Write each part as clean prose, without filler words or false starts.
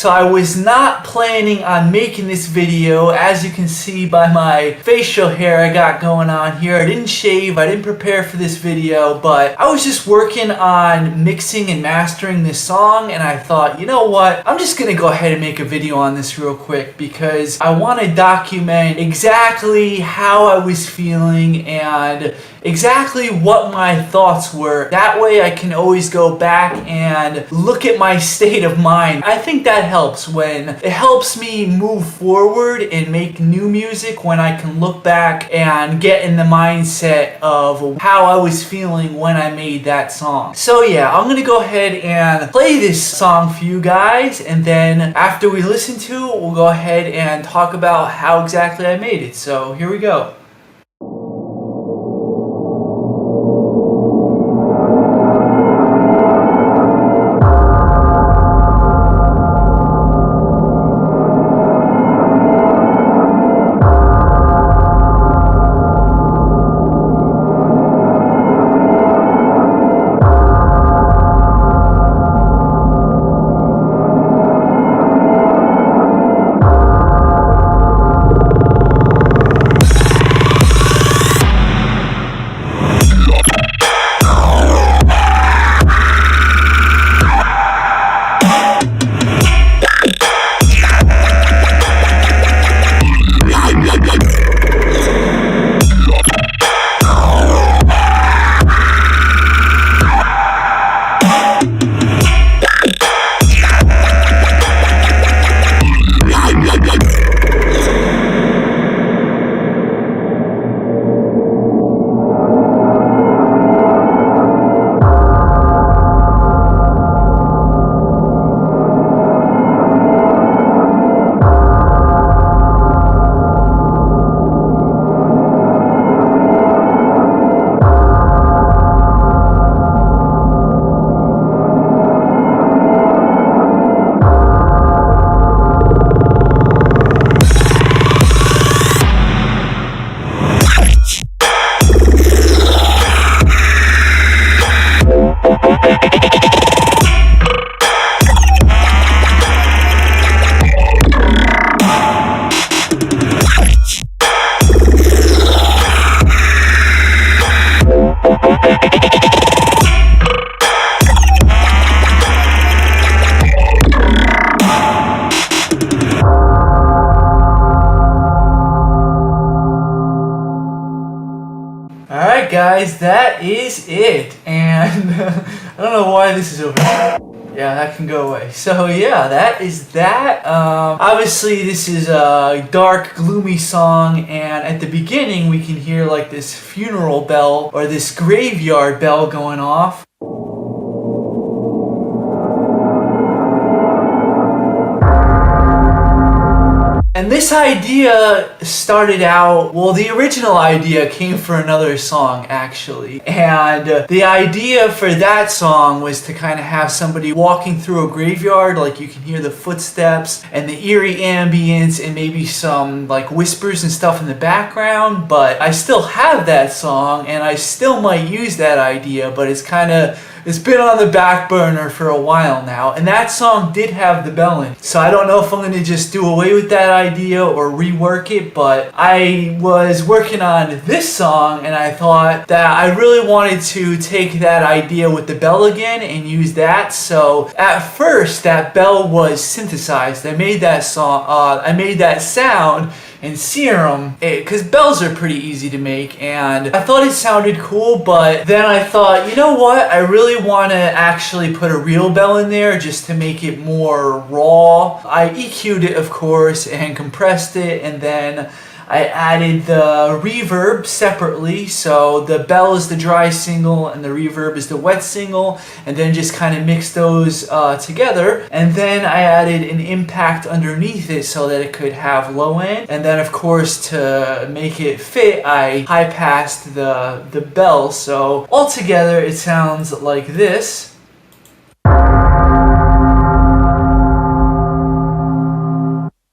So I was not planning on making this video. As you can see by my facial hair I got going on here, I didn't shave, I didn't prepare for this video, but I was just working on mixing and mastering this song, and I thought, you know what, I'm just gonna go ahead and make a video on this real quick because I want to document exactly how I was feeling and exactly what my thoughts were. That way I can always go back and look at my state of mind. I think that helps. When it helps me move forward and make new music, when I can look back and get in the mindset of how I was feeling when I made that song. So yeah, I'm gonna go ahead and play this song for you guys, and then after we listen to it, we'll go ahead and talk about how exactly I made it. So here we go. Alright guys, that is it, and I don't know why this is over here. Yeah, that can go away. So yeah, that is that. Obviously this is a dark, gloomy song, and at the beginning we can hear like this funeral bell or this graveyard bell going off. And this idea started out, well, the original idea came for another song actually. And the idea for that song was to kind of have somebody walking through a graveyard, like you can hear the footsteps and the eerie ambience and maybe some like whispers and stuff in the background. But I still have that song and I still might use that idea, but it's been on the back burner for a while now, and that song did have the bell in it. So I don't know if I'm going to just do away with that idea or rework it, but I was working on this song and I thought that I really wanted to take that idea with the bell again and use that. So at first that bell was synthesized. I made that sound in Serum, because bells are pretty easy to make, and I thought it sounded cool, but then I thought, you know what, I really want to actually put a real bell in there just to make it more raw. I EQ'd it, of course, and compressed it, and then I added the reverb separately, so the bell is the dry single and the reverb is the wet single, and then just kind of mix those together. And then I added an impact underneath it so that it could have low end. And then of course, to make it fit, I high passed the bell, so altogether it sounds like this.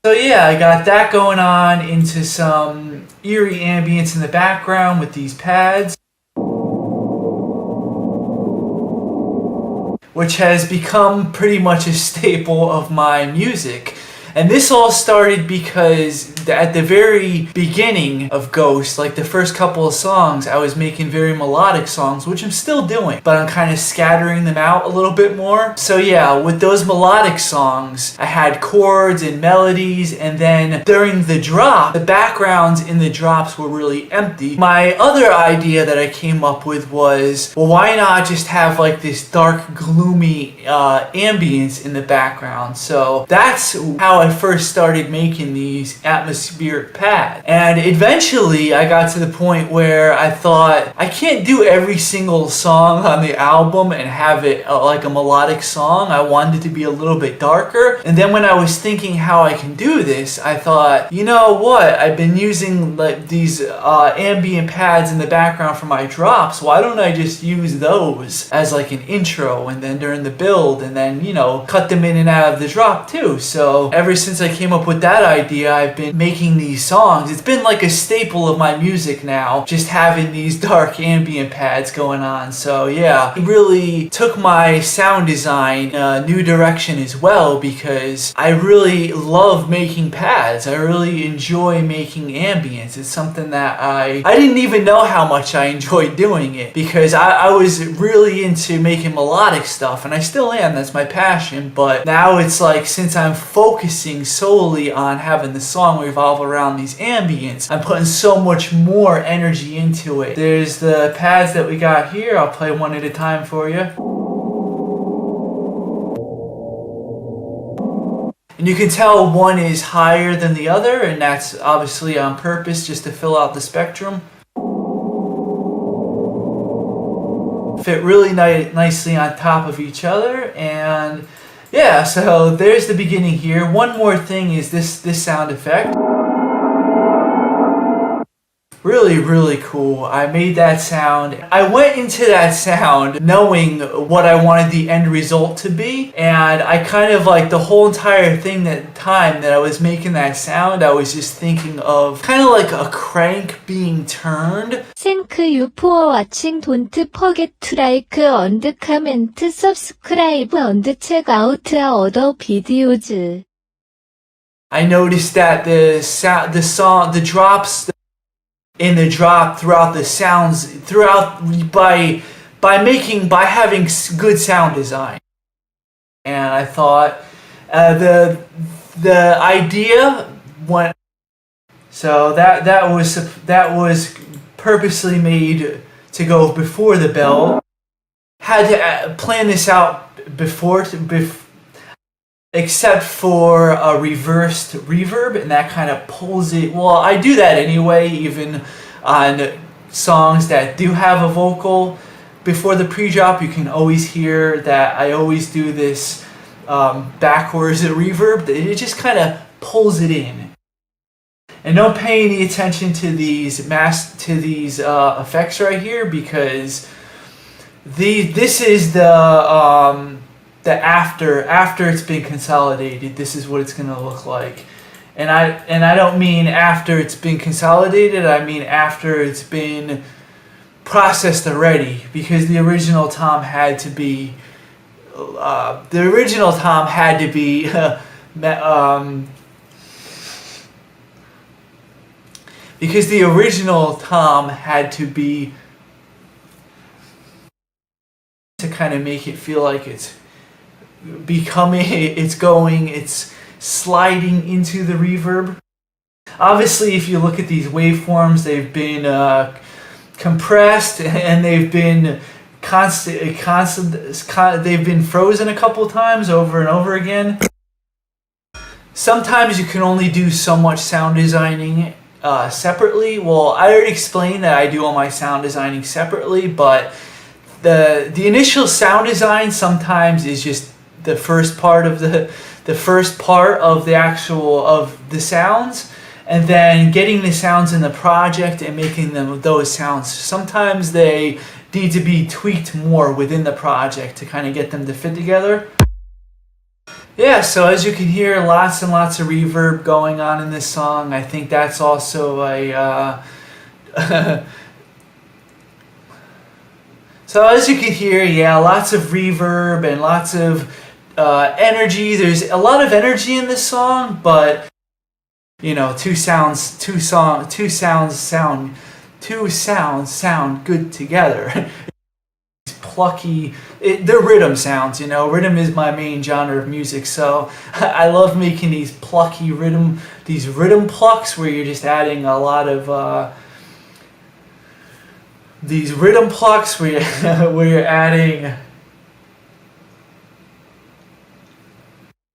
So yeah, I got that going on into some eerie ambience in the background with these pads. which has become pretty much a staple of my music. And this all started because at the very beginning of Ghost, like the first couple of songs, I was making very melodic songs, which I'm still doing, but I'm kind of scattering them out a little bit more. So yeah, with those melodic songs, I had chords and melodies, and then during the drop, the backgrounds in the drops were really empty. My other idea that I came up with was, well, why not just have like this dark, gloomy ambience in the background? So that's how I first started making these atmospheric pads. And eventually I got to the point where I thought, I can't do every single song on the album and have it like a melodic song. I wanted it to be a little bit darker. And then when I was thinking how I can do this, I thought, you know what? I've been using like these ambient pads in the background for my drops. Why don't I just use those as like an intro, and then during the build, and then, you know, cut them in and out of the drop too. So ever since I came up with that idea, I've been making these songs. It's been like a staple of my music now, just having these dark ambient pads going on. So yeah, it really took my sound design a new direction as well, because I really love making pads. I really enjoy making ambience. It's something that I didn't even know how much I enjoyed doing it, because I was really into making melodic stuff, and I still am. That's my passion. But now it's like, since I'm focusing solely on having the song revolve around these ambience, I'm putting so much more energy into it. There's the pads that we got here. I'll play one at a time for you. And you can tell one is higher than the other, and that's obviously on purpose, just to fill out the spectrum. Fit really nicely on top of each other. And yeah, so there's the beginning here. One more thing is this sound effect. Really, really cool. I made that sound. I went into that sound knowing what I wanted the end result to be, and I kind of like the whole entire thing, that time that I was making that sound, I was just thinking of kind of like a crank being turned. Thank you for watching. Don't forget to like and comment, subscribe and check out our other videos. I noticed that the drops in the drop throughout the sounds, by having good sound design. And I thought the idea went, so that was purposely made to go before the bell. Had to plan this out before except for a reversed reverb, and that kind of pulls it. Well, I do that anyway, even on songs that do have a vocal before the pre-drop. You can always hear that I always do this backwards reverb. It just kind of pulls it in. And don't pay any attention to these effects right here, because this is the after it's been consolidated. This is what it's gonna look like. And I don't mean after it's been consolidated, I mean after it's been processed already, because the original Tom had to be because the original Tom had to be, to kind of make it feel like it's sliding into the reverb. Obviously, if you look at these waveforms, they've been compressed, and they've been they've been frozen a couple times over and over again. Sometimes you can only do so much sound designing separately. Well, I already explained that I do all my sound designing separately, but the initial sound design sometimes is just the first part of the sounds, and then getting the sounds in the project and making those sounds. Sometimes they need to be tweaked more within the project to kind of get them to fit together. Yeah, so as you can hear, lots and lots of reverb going on in this song. I think that's also So as you can hear, yeah, lots of reverb and lots of energy. There's a lot of energy in this song, but you know, two sounds sound good together. Plucky, they're rhythm sounds, you know. Rhythm is my main genre of music, so I love making these plucky rhythm plucks where you're just adding a lot of these rhythm plucks where you're adding